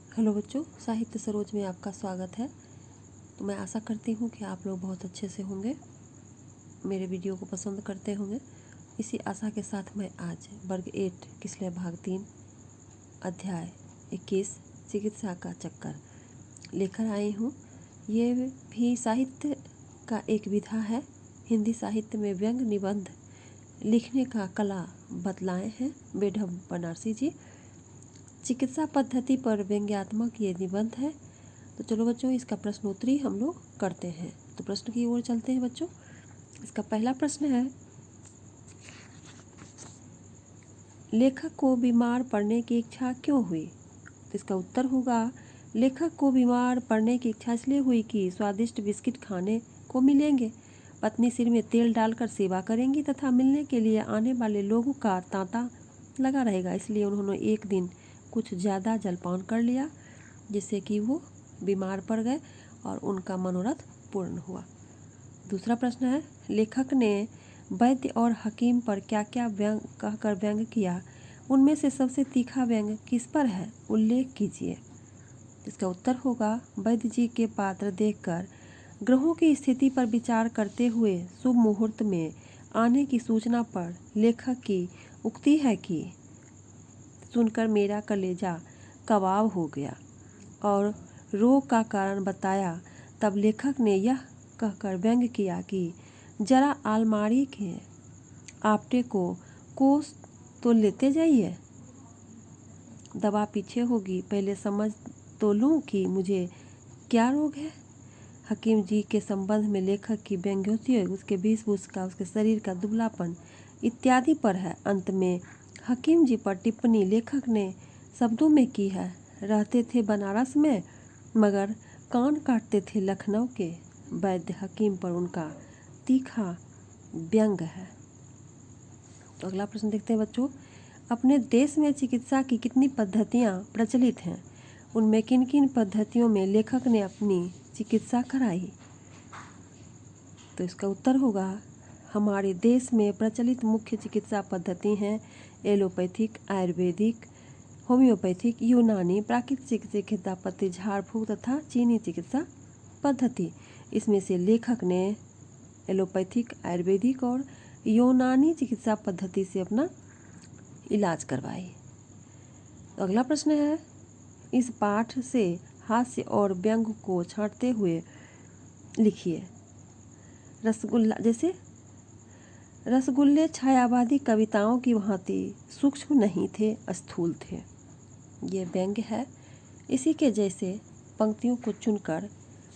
Hello बच्चों, साहित्य सरोज में आपका स्वागत है। तो मैं आशा करती हूँ कि आप लोग बहुत अच्छे से होंगे, मेरे वीडियो को पसंद करते होंगे। इसी आशा के साथ मैं आज वर्ग 8 किसलय भाग 3 अध्याय 21 चिकित्सा का चक्कर लेकर आई हूँ। ये भी साहित्य का एक विधा है। हिंदी साहित्य में व्यंग निबंध लिखने का कला बतलाए हैं बेढब बनारसी जी। चिकित्सा पद्धति पर व्यंग्यात्मक ये निबंध है। तो चलो बच्चों, इसका प्रश्नोत्तरी हम लोग करते हैं। तो प्रश्न की ओर चलते हैं बच्चों। इसका पहला प्रश्न है, लेखक को बीमार पड़ने की इच्छा क्यों हुई? तो इसका उत्तर होगा, लेखक को बीमार पड़ने की इच्छा इसलिए हुई कि स्वादिष्ट बिस्किट खाने को मिलेंगे, पत्नी सिर में तेल डालकर सेवा करेंगी तथा मिलने के लिए आने वाले लोगों का तांता लगा रहेगा। इसलिए उन्होंने एक दिन कुछ ज़्यादा जलपान कर लिया, जिससे कि वो बीमार पड़ गए और उनका मनोरथ पूर्ण हुआ। दूसरा प्रश्न है, लेखक ने वैद्य और हकीम पर क्या क्या व्यंग कहकर व्यंग किया? उनमें से सबसे तीखा व्यंग किस पर है? उल्लेख कीजिए। इसका उत्तर होगा, वैद्य जी के पात्र देखकर ग्रहों की स्थिति पर विचार करते हुए शुभ मुहूर्त में आने की सूचना पर लेखक की उक्ति है कि सुनकर मेरा कलेजा कबाब हो गया और रोग का कारण बताया। तब लेखक ने यह कहकर व्यंग किया कि जरा अलमारी के आपटे को कोस तो लेते जाइए, दवा पीछे होगी, पहले समझ तो लूँ कि मुझे क्या रोग है। हकीम जी के संबंध में लेखक की व्यंग्योक्ति उसके वेशभूषा, उसके शरीर का दुबलापन इत्यादि पर है। अंत में हकीम जी पर टिप्पणी लेखक ने शब्दों में की है, रहते थे बनारस में मगर कान काटते थे लखनऊ के। वैद्य हकीम पर उनका तीखा व्यंग है। तो अगला प्रश्न देखते हैं बच्चों, अपने देश में चिकित्सा की कितनी पद्धतियाँ प्रचलित हैं? उनमें किन किन पद्धतियों में लेखक ने अपनी चिकित्सा कराई? तो इसका उत्तर होगा, हमारे देश में प्रचलित मुख्य चिकित्सा पद्धति हैं एलोपैथिक, आयुर्वेदिक, होम्योपैथिक, यूनानी, प्राकृतिक चिकित्सा पद्धति, झाड़ फूक तथा चीनी चिकित्सा पद्धति। इसमें से लेखक ने एलोपैथिक, आयुर्वेदिक और यूनानी चिकित्सा पद्धति से अपना इलाज करवाई। तो अगला प्रश्न है, इस पाठ से हास्य और व्यंग को छांटते हुए लिखिए। रसगुल्ला जैसे रसगुल्ले छायावादी कविताओं की भांति सूक्ष्म नहीं थे, स्थूल थे। ये व्यंग्य है। इसी के जैसे पंक्तियों को चुनकर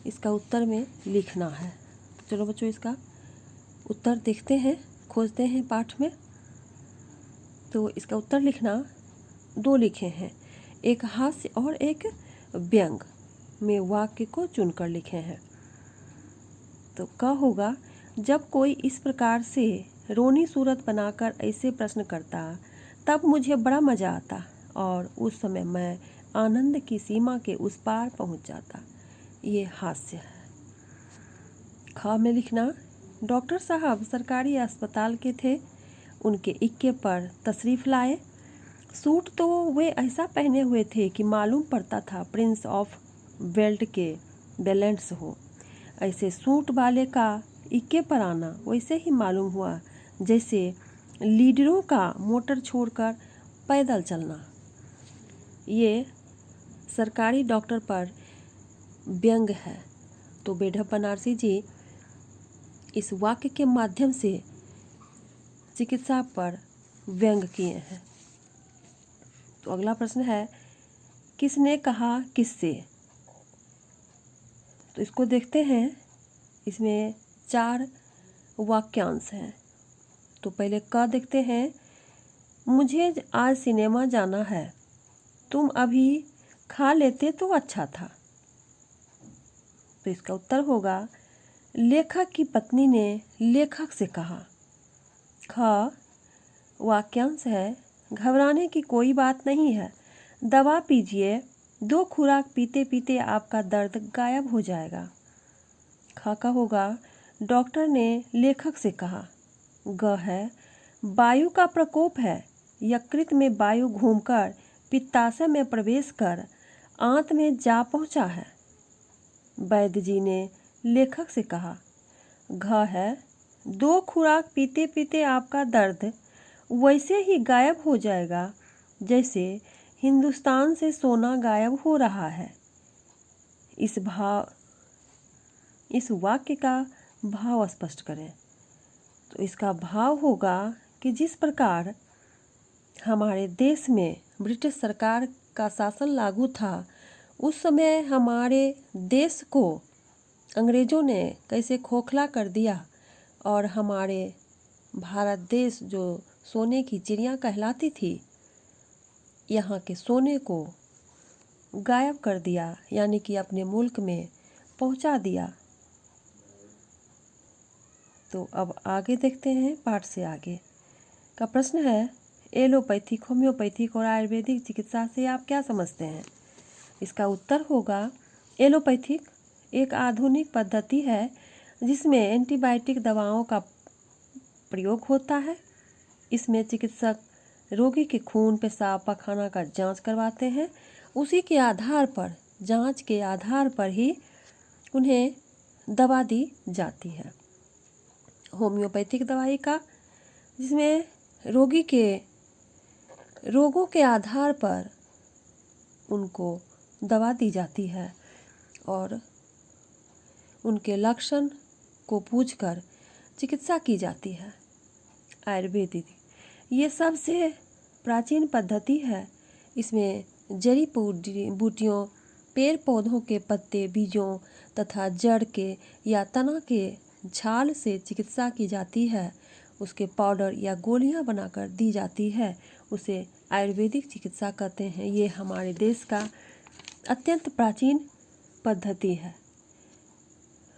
इसका उत्तर में लिखना है। तो चलो बच्चों, इसका उत्तर देखते हैं, खोजते हैं पाठ में। तो इसका उत्तर लिखना, दो लिखे हैं, एक हास्य और एक व्यंग में वाक्य को चुनकर लिखे हैं। तो क्या होगा, जब कोई इस प्रकार से रोनी सूरत बनाकर ऐसे प्रश्न करता तब मुझे बड़ा मज़ा आता और उस समय मैं आनंद की सीमा के उस पार पहुंच जाता। ये हास्य है। ख में लिखना, डॉक्टर साहब सरकारी अस्पताल के थे, उनके इक्के पर तशरीफ़ लाए। सूट तो वे ऐसा पहने हुए थे कि मालूम पड़ता था प्रिंस ऑफ वेल्ट के बैलेंस हो। ऐसे सूट वाले का इक्के पर आना वैसे ही मालूम हुआ जैसे लीडरों का मोटर छोड़कर पैदल चलना। ये सरकारी डॉक्टर पर व्यंग है। तो बेढब बनारसी जी इस वाक्य के माध्यम से चिकित्सा पर व्यंग किए हैं। तो अगला प्रश्न है, किसने कहा किससे? तो इसको देखते हैं। इसमें 4 वाक्यांश हैं। तो पहले क देखते हैं, मुझे आज सिनेमा जाना है, तुम अभी खा लेते तो अच्छा था। तो इसका उत्तर होगा, लेखक की पत्नी ने लेखक से कहा। ख वाक्यांश है, घबराने की कोई बात नहीं है, दवा पीजिए, 2 खुराक पीते पीते आपका दर्द गायब हो जाएगा। ख का होगा, डॉक्टर ने लेखक से कहा। ग है, वायु का प्रकोप है, यकृत में वायु घूमकर पित्ताशय में प्रवेश कर आंत में जा पहुंचा है। वैद्य जी ने लेखक से कहा, घ है, 2 खुराक पीते पीते आपका दर्द वैसे ही गायब हो जाएगा जैसे हिंदुस्तान से सोना गायब हो रहा है। इस वाक्य का भाव स्पष्ट करें। तो इसका भाव होगा कि जिस प्रकार हमारे देश में ब्रिटिश सरकार का शासन लागू था, उस समय हमारे देश को अंग्रेज़ों ने कैसे खोखला कर दिया और हमारे भारत देश जो सोने की चिड़िया कहलाती थी, यहाँ के सोने को गायब कर दिया, यानी कि अपने मुल्क में पहुँचा दिया। तो अब आगे देखते हैं, पाठ से आगे का प्रश्न है, एलोपैथिक, होम्योपैथिक और आयुर्वेदिक चिकित्सा से आप क्या समझते हैं? इसका उत्तर होगा, एलोपैथिक एक आधुनिक पद्धति है जिसमें एंटीबायोटिक दवाओं का प्रयोग होता है। इसमें चिकित्सक रोगी के खून, पेशाब, पखाना का जांच करवाते हैं। उसी के आधार पर, जांच के आधार पर ही उन्हें दवा दी जाती है। होम्योपैथिक दवाई का, जिसमें रोगी के रोगों के आधार पर उनको दवा दी जाती है और उनके लक्षण को पूछकर चिकित्सा की जाती है। आयुर्वेदिक ये सबसे प्राचीन पद्धति है। इसमें जड़ी बूटियों, पेड़ पौधों के पत्ते, बीजों तथा जड़ के या तना के छाल से चिकित्सा की जाती है। उसके पाउडर या गोलियां बनाकर दी जाती है। उसे आयुर्वेदिक चिकित्सा कहते हैं। ये हमारे देश का अत्यंत प्राचीन पद्धति है।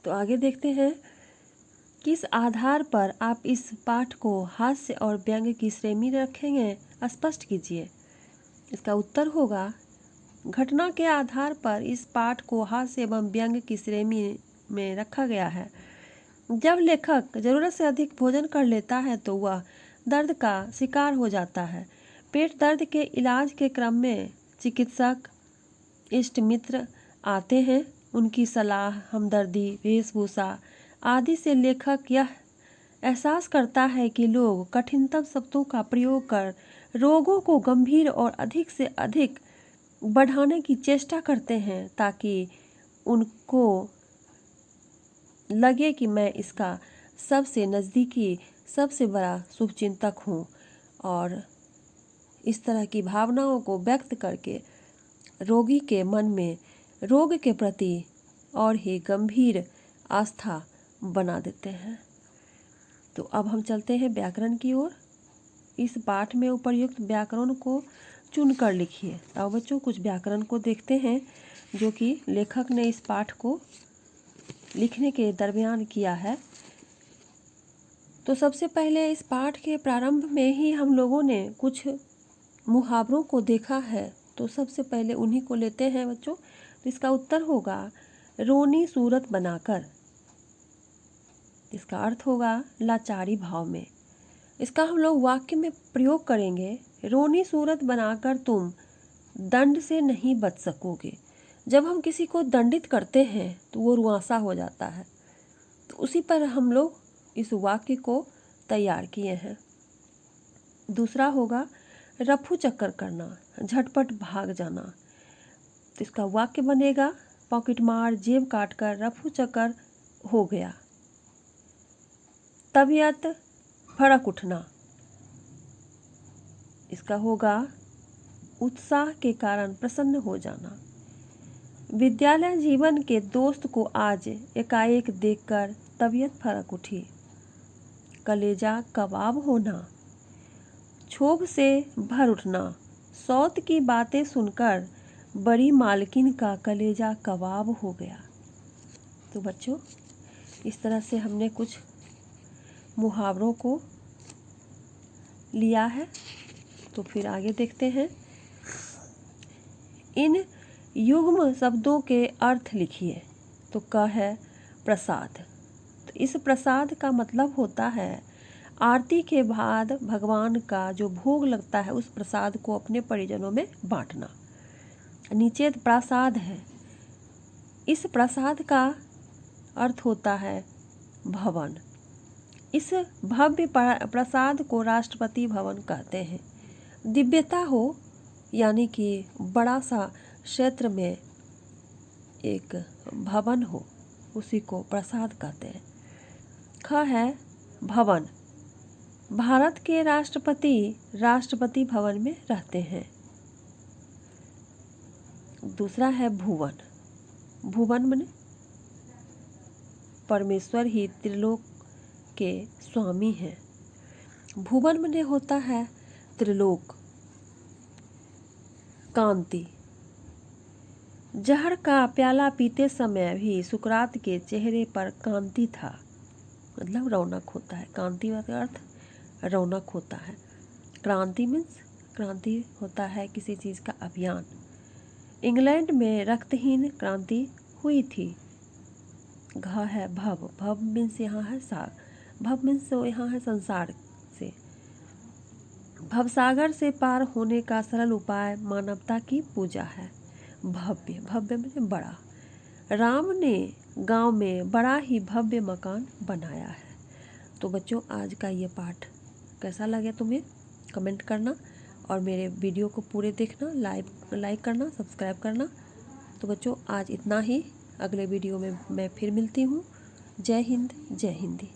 तो आगे देखते हैं, किस आधार पर आप इस पाठ को हास्य और व्यंग्य की श्रेणी में रखेंगे, स्पष्ट कीजिए। इसका उत्तर होगा, घटना के आधार पर इस पाठ को हास्य एवं व्यंग्य की श्रेणी में रखा गया है। जब लेखक जरूरत से अधिक भोजन कर लेता है तो वह दर्द का शिकार हो जाता है। पेट दर्द के इलाज के क्रम में चिकित्सक, इष्ट मित्र आते हैं। उनकी सलाह, हमदर्दी, वेशभूषा आदि से लेखक यह एहसास करता है कि लोग कठिनतम शब्दों का प्रयोग कर रोगों को गंभीर और अधिक से अधिक बढ़ाने की चेष्टा करते हैं, ताकि उनको लगे कि मैं इसका सबसे नज़दीकी, सबसे बड़ा शुभचिंतक हूँ। और इस तरह की भावनाओं को व्यक्त करके रोगी के मन में रोग के प्रति और ही गंभीर आस्था बना देते हैं। तो अब हम चलते हैं व्याकरण की ओर। इस पाठ में उपर्युक्त व्याकरण को चुनकर लिखिए। अब बच्चों कुछ व्याकरण को देखते हैं जो कि लेखक ने इस पाठ को लिखने के दरमियान किया है। तो सबसे पहले इस पाठ के प्रारंभ में ही हम लोगों ने कुछ मुहावरों को देखा है। तो सबसे पहले उन्हीं को लेते हैं बच्चों। तो इसका उत्तर होगा, रोनी सूरत बनाकर। इसका अर्थ होगा लाचारी भाव में। इसका हम लोग वाक्य में प्रयोग करेंगे, रोनी सूरत बनाकर तुम दंड से नहीं बच सकोगे। जब हम किसी को दंडित करते हैं तो वो रुआंसा हो जाता है। तो उसी पर हम लोग इस वाक्य को तैयार किए हैं। दूसरा होगा रफू चक्कर करना, झटपट भाग जाना। तो इसका वाक्य बनेगा, पॉकेट मार, जेब काट कर रफू चक्कर हो गया। तबीयत फड़क उठना, इसका होगा उत्साह के कारण प्रसन्न हो जाना। विद्यालय जीवन के दोस्त को आज एकाएक देखकर तबीयत फड़क उठी। कलेजा कबाब होना, क्षोभ से भर उठना। सौत की बातें सुनकर बड़ी मालकिन का कलेजा कबाब हो गया। तो बच्चों, इस तरह से हमने कुछ मुहावरों को लिया है। तो फिर आगे देखते हैं, इन युग्म शब्दों के अर्थ लिखिए। तो क है प्रसाद। तो इस प्रसाद का मतलब होता है आरती के बाद भगवान का जो भोग लगता है उस प्रसाद को अपने परिजनों में बांटना। नीचे प्रासाद है। इस प्रासाद का अर्थ होता है भवन। इस भव्य प्रासाद को राष्ट्रपति भवन कहते हैं। दिव्यता हो यानी कि बड़ा सा क्षेत्र में एक भवन हो, उसी को प्रासाद कहते हैं। ख है भवन। भारत के राष्ट्रपति राष्ट्रपति भवन में रहते हैं। दूसरा है भुवन। भुवन माने परमेश्वर ही त्रिलोक के स्वामी हैं। भुवन माने होता है त्रिलोक। कांति। जहर का प्याला पीते समय भी सुकरात के चेहरे पर कांति था, मतलब रौनक होता है। कांति का अर्थ रौनक होता है। क्रांति मीन्स क्रांति होता है किसी चीज़ का अभियान। इंग्लैंड में रक्तहीन क्रांति हुई थी। घ है भव। भव मीन्स यहाँ है साग। भव मीन्स यहाँ है संसार से। भवसागर से पार होने का सरल उपाय मानवता की पूजा है। भव्य। भव्य में बड़ा। राम ने गांव में बड़ा ही भव्य मकान बनाया है। तो बच्चों, आज का ये पाठ कैसा लगे तुम्हें कमेंट करना, और मेरे वीडियो को पूरे देखना, लाइक करना, सब्सक्राइब करना। तो बच्चों, आज इतना ही। अगले वीडियो में मैं फिर मिलती हूँ। जय हिंद, जय हिंदी।